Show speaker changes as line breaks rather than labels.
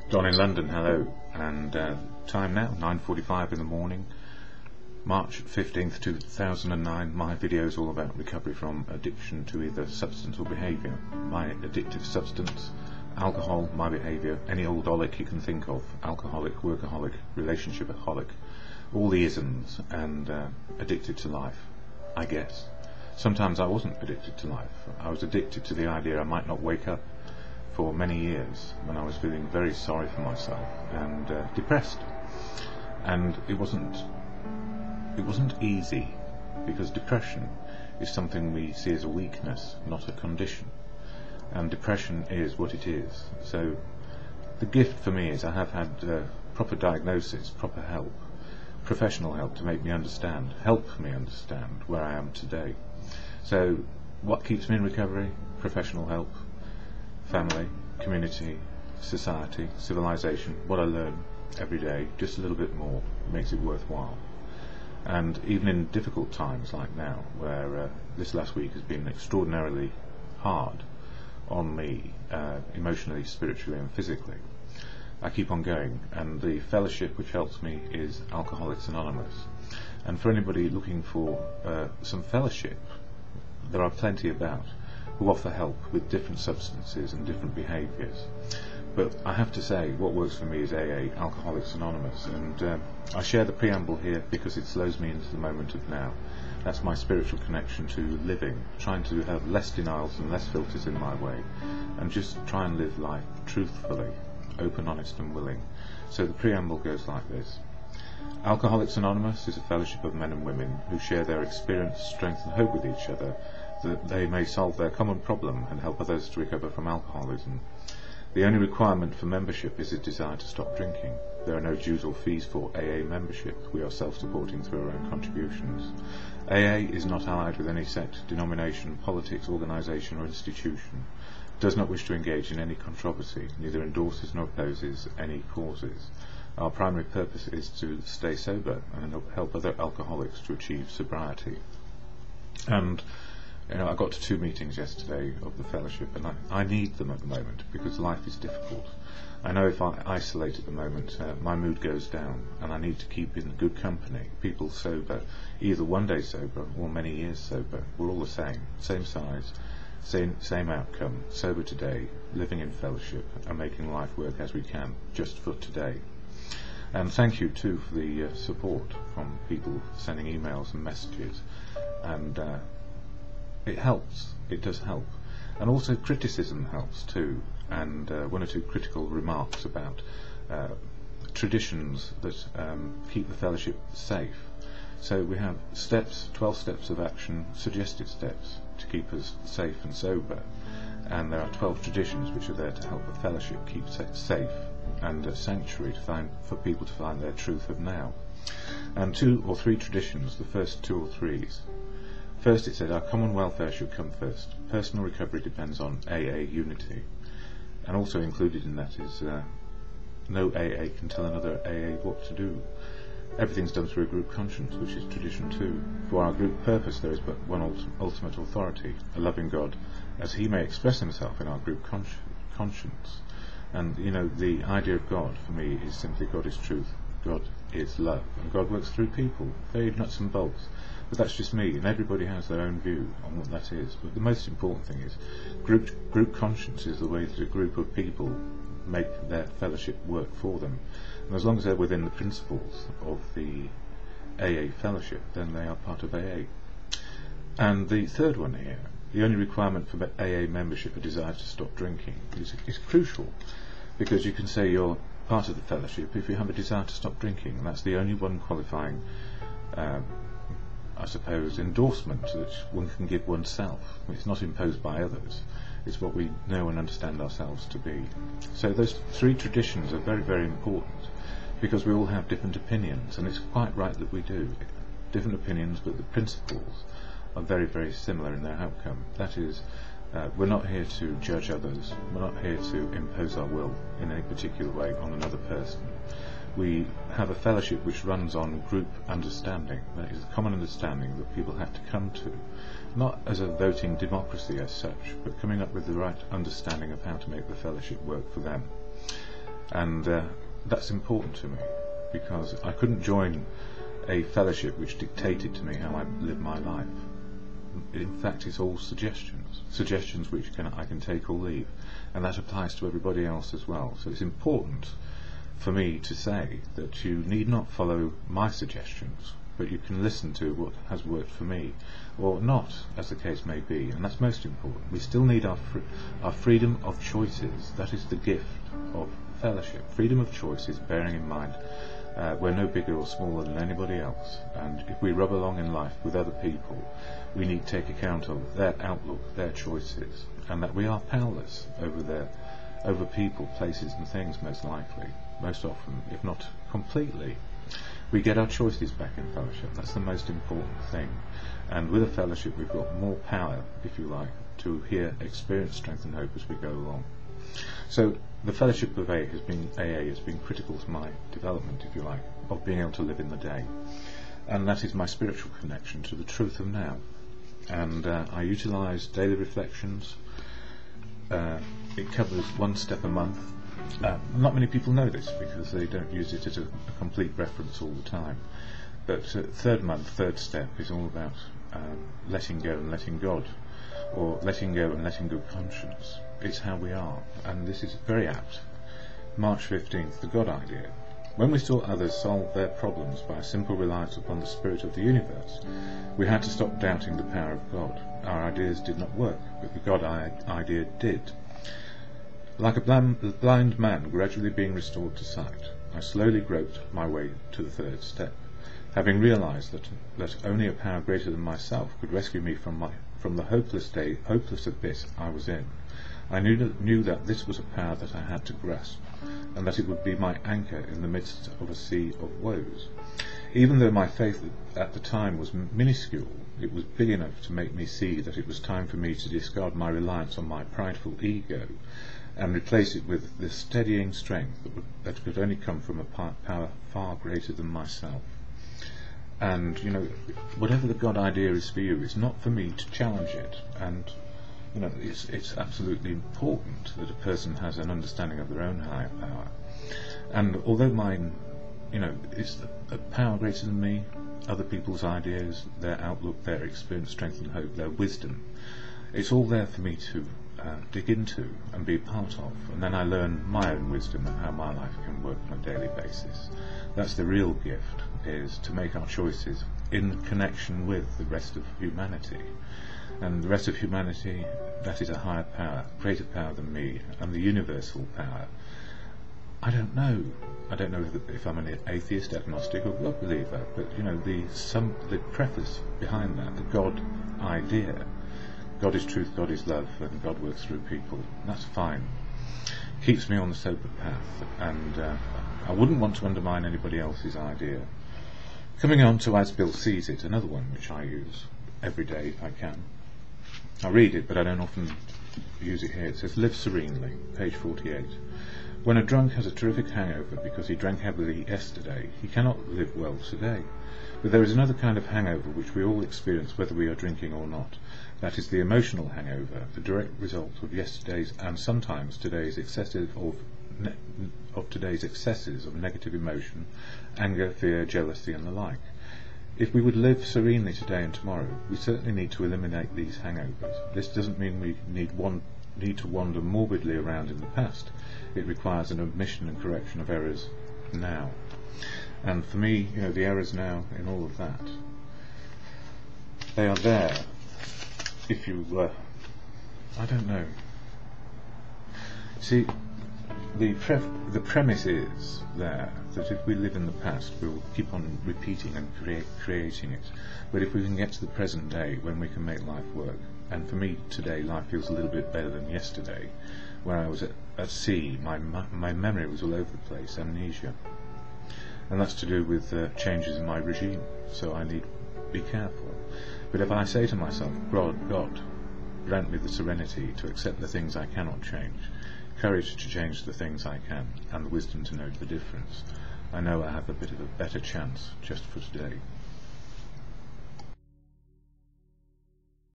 Don in London, hello, and time now, 9:45 in the morning, March 15th, 2009. My video is all about recovery from addiction to either substance or behaviour. My addictive substance, alcohol, my behaviour, any old olic you can think of, alcoholic, workaholic, relationshipaholic, all the isms, and addicted to life, I guess. Sometimes I wasn't addicted to life. I was addicted to the idea I might not wake up for many years, when I was feeling very sorry for myself and depressed. And it wasn't easy, because depression is something we see as a weakness, not a condition. And depression is what it is. So the gift for me is I have had proper diagnosis, proper help, professional help to make me understand, help me understand where I am today. So what keeps me in recovery? Professional help, family, community, society, civilization, what I learn every day, just a little bit more, makes it worthwhile. And even in difficult times like now, where this last week has been extraordinarily hard on me, emotionally, spiritually and physically, I keep on going, and the fellowship which helps me is Alcoholics Anonymous. And for anybody looking for some fellowship, there are plenty about who offer help with different substances and different behaviours. But I have to say, what works for me is AA, Alcoholics Anonymous, and I share the preamble here because it slows me into the moment of now. That's my spiritual connection to living, trying to have less denials and less filters in my way, and just try and live life truthfully, open, honest and willing. So the preamble goes like this. Alcoholics Anonymous is a fellowship of men and women who share their experience, strength and hope with each other, that they may solve their common problem and help others to recover from alcoholism. The only requirement for membership is a desire to stop drinking. There are no dues or fees for AA membership. We are self-supporting through our own contributions. AA is not allied with any sect, denomination, politics, organisation or institution. Does not wish to engage in any controversy, neither endorses nor opposes any causes. Our primary purpose is to stay sober and help other alcoholics to achieve sobriety. And I got to 2 meetings yesterday of the fellowship, and I need them at the moment because life is difficult. I know if I isolate at the moment, my mood goes down, and I need to keep in good company, people sober, either one day sober or many years sober. We're all the same size, same outcome, sober today, living in fellowship, and making life work as we can, just for today. And thank you too for the support from people sending emails and messages, and it helps, it does help. And also criticism helps too, and 1 or 2 critical remarks about traditions that keep the fellowship safe. So we have steps, 12 steps of action, suggested steps to keep us safe and sober, and there are 12 traditions which are there to help the fellowship keep safe and a sanctuary for people to find their truth of now. And 2 or 3 traditions, the first 2 or 3s. First it said our common welfare should come first. Personal recovery depends on AA unity. And also included in that is no AA can tell another AA what to do. Everything's done through a group conscience, which is tradition 2. For our group purpose there is but one ultimate authority, a loving God, as he may express himself in our group conscience. And the idea of God for me is simply God is truth, God is love, and God works through people, very nuts and bolts. But that's just me, and everybody has their own view on what that is. But the most important thing is group conscience is the way that a group of people make their fellowship work for them. And as long as they're within the principles of the AA fellowship, then they are part of AA. And the third one here, the only requirement for AA membership, a desire to stop drinking, is crucial, because you can say you're part of the fellowship if you have a desire to stop drinking, and that's the only one qualifying I suppose, endorsement that one can give oneself. It's not imposed by others, it's what we know and understand ourselves to be. So those 3 traditions are very, very important, because we all have different opinions, and it's quite right that we do. Different opinions, but the principles are very, very similar in their outcome. That is, we're not here to judge others, we're not here to impose our will in any particular way on another person. We have a fellowship which runs on group understanding. That is a common understanding that people have to come to, not as a voting democracy as such, but coming up with the right understanding of how to make the fellowship work for them. And that's important to me, because I couldn't join a fellowship which dictated to me how I live my life. In fact, it's all suggestions which I can take or leave, and that applies to everybody else as well. So it's important for me to say that you need not follow my suggestions, but you can listen to what has worked for me, or not, as the case may be, and that's most important. We still need our freedom of choices. That is the gift of fellowship. Freedom of choices, bearing in mind we're no bigger or smaller than anybody else, and if we rub along in life with other people, we need to take account of their outlook, their choices, and that we are powerless over people, places and things, most often, if not completely. We get our choices back in fellowship. That's the most important thing. And with a fellowship we've got more power, if you like, to hear, experience, strength and hope as we go along. So the fellowship of AA has been critical to my development, if you like, of being able to live in the day. And that is my spiritual connection to the truth of now. And I utilise daily reflections. It covers one step a month. Not many people know this because they don't use it as a complete reference all the time. But third month, third step is all about letting go and letting God, or letting go and letting good conscience. It's how we are, and this is very apt. March 15th, the God idea. When we saw others solve their problems by a simple reliance upon the spirit of the universe, we had to stop doubting the power of God. Our ideas did not work, but the God idea did. Like a blind man gradually being restored to sight, I slowly groped my way to the third step, having realized that only a power greater than myself could rescue me from the hopeless abyss I was in. I knew that this was a power that I had to grasp, and that it would be my anchor in the midst of a sea of woes. Even though my faith at the time was minuscule, it was big enough to make me see that it was time for me to discard my reliance on my prideful ego and replace it with the steadying strength that could only come from a power far greater than myself. And, whatever the God idea is for you, it's not for me to challenge it. And, it's absolutely important that a person has an understanding of their own higher power. And although mine, is a power greater than me, other people's ideas, their outlook, their experience, strength and hope, their wisdom, it's all there for me to dig into and be a part of, and then I learn my own wisdom and how my life can work on a daily basis. That's the real gift, is to make our choices in connection with the rest of humanity. And the rest of humanity, that is a higher power, greater power than me, and the universal power. I don't know if I'm an atheist, agnostic or God believer, but the preface behind that, the God idea. God is truth, God is love, and God works through people. That's fine. Keeps me on the sober path, and I wouldn't want to undermine anybody else's idea. Coming on to As Bill Sees It, another one which I use every day if I can. I read it, but I don't often use it here. It says, "Live serenely," page 48. When a drunk has a terrific hangover because he drank heavily yesterday, he cannot live well today. But there is another kind of hangover which we all experience whether we are drinking or not. That is the emotional hangover, the direct result of yesterday's and sometimes today's excesses of negative emotion, anger, fear, jealousy and the like. If we would live serenely today and tomorrow, we certainly need to eliminate these hangovers. This doesn't mean we need to wander morbidly around in the past. It requires an admission and correction of errors now. And for me, the errors now in all of that, they are there. If you, I don't know. See, the premise is there that if we live in the past, we will keep on repeating and creating it. But if we can get to the present day when we can make life work, and for me today life feels a little bit better than yesterday, when I was at sea, my memory was all over the place, amnesia. And that's to do with changes in my regime, so I need to be careful. But if I say to myself, God, grant me the serenity to accept the things I cannot change, courage to change the things I can, and the wisdom to know the difference, I know I have a bit of a better chance just for today.